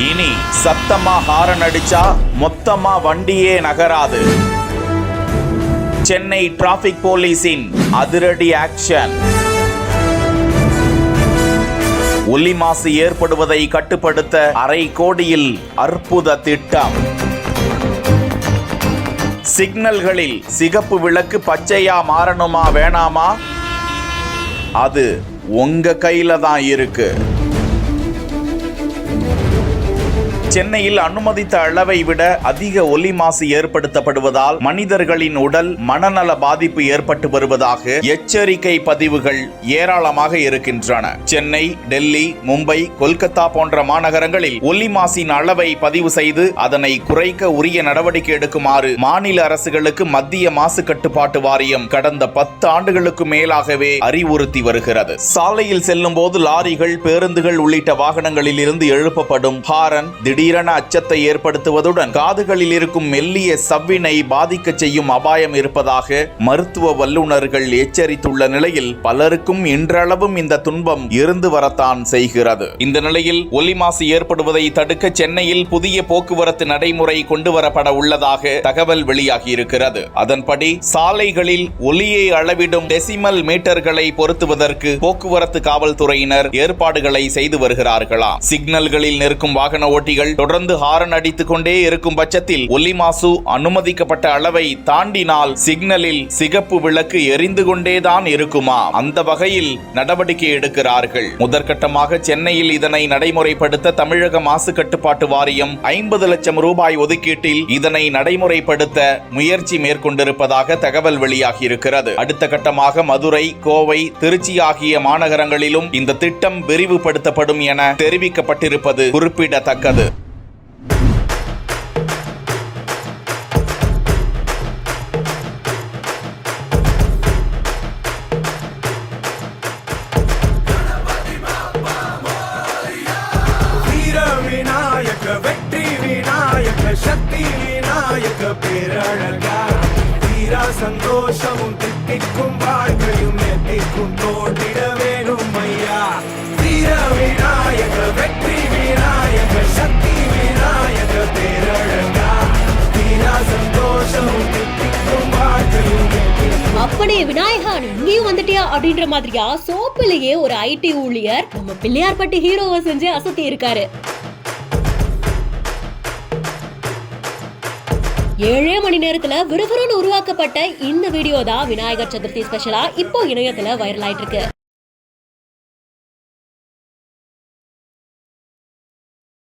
இனி சத்தமா ஹாரன் அடிச்சா மொத்தமா வண்டியே நகராது. சென்னை டிராபிக் போலீசின் அதிரடி ஆக்ஷன். ஒலி மாசு ஏற்படுவதை கட்டுப்படுத்த அரை கோடியில் அற்புத திட்டம். சிக்னல்களில் சிகப்பு விளக்கு பச்சையா மாறணுமா வேணாமா? அது உங்க கையில தான் இருக்கு. சென்னையில் அனுமதித்த அளவை விட அதிக ஒலி மாசு ஏற்படுத்தப்படுவதால் மனிதர்களின் உடல் மனநல பாதிப்பு ஏற்பட்டு வருவதாக எச்சரிக்கை பதிவுகள் ஏராளமாக இருக்கின்றன. சென்னை, டெல்லி, மும்பை, கொல்கத்தா போன்ற மாநகரங்களில் ஒலி மாசின் அளவை பதிவு செய்து அதனை குறைக்க உரிய நடவடிக்கை எடுக்குமாறு மாநில அரசுகளுக்கு மத்திய மாசு கட்டுப்பாட்டு வாரியம் கடந்த 10 ஆண்டுகளுக்கு மேலாகவே அறிவுறுத்தி வருகிறது. சாலையில் செல்லும் போது லாரிகள், பேருந்துகள் உள்ளிட்ட வாகனங்களில் இருந்து எழுப்பப்படும் ஹாரன் திடீரென அச்சத்தை ஏற்படுத்துவதுடன் காதுகளில் இருக்கும் மெல்லிய சவ்வினை பாதிக்க செய்யும் அபாயம் இருப்பதாக மருத்துவ வல்லுநர்கள் எச்சரித்துள்ள நிலையில் பலருக்கும் இன்றளவும் இந்த துன்பம் இருந்து வரத்தான் செய்கிறது. இந்த நிலையில் ஒலி மாசு ஏற்படுவதை தடுக்க சென்னையில் புதிய போக்குவரத்து நடைமுறை கொண்டு வரப்பட உள்ளதாக தகவல் வெளியாகி இருக்கிறது. அதன்படி சாலைகளில் ஒலியை அளவிடும் டெசிமல் மீட்டர்களை பொருத்துவதற்கு போக்குவரத்து காவல்துறையினர் ஏற்பாடுகளை செய்து வருகிறார்களாம். சிக்னல்களில் நிற்கும் வாகன ஓட்டிகள் தொடர்ந்து ஹாரன் அடித்துக் கொண்டே இருக்கும் பட்சத்தில் ஒலி மாசு அனுமதிக்கப்பட்ட அளவை தாண்டினால் சிக்னலில் சிகப்பு விளக்கு எரிந்து கொண்டேதான் இருக்குமா? அந்த வகையில் நடவடிக்கை எடுக்கிறார்கள். முதற்கட்டமாக சென்னையில் இதனை நடைமுறைப்படுத்த தமிழக மாசு கட்டுப்பாட்டு வாரியம் 50 லட்சம் ரூபாய் ஒதுக்கீட்டில் இதனை நடைமுறைப்படுத்த முயற்சி மேற்கொண்டிருப்பதாக தகவல் வெளியாகி இருக்கிறது. அடுத்த கட்டமாக மதுரை, கோவை, திருச்சி ஆகிய மாநகரங்களிலும் இந்த திட்டம் விரிவுபடுத்தப்படும் என தெரிவிக்கப்பட்டிருப்பது குறிப்பிடத்தக்கது. வெற்றி விநாயக, சக்தி விநாயக பேரழகா, தீரா சந்தோஷமும் தித்திக்கும் வாழ்க்கையும் எத்திக்கும் தோன்றிட வேணும் ஐயா. வீர விநாயக, வெற்றி விநாயக, சக்தி விநாயக பேரழகா, தீரா சந்தோஷமும் தித்திக்கும் வாழ்க்கையும் எத்திக்கும். அப்படியே விநாயகா இங்கேயும் வந்துட்டியா அப்படின்ற மாதிரியா சோப்பிலேயே ஒரு ஐடி ஊழியர் நம்ம பிள்ளையார்பட்டி ஹீரோவை செஞ்சு அசத்தி இருக்காரு. 7 மணி நேரத்துல விறுவிறுன்னு உருவாக்கப்பட்ட இந்த வீடியோ தான் விநாயகர் சதுர்த்தி ஸ்பெஷலா இப்போ இணையத்துல வைரல் ஆயிட்டு இருக்கு.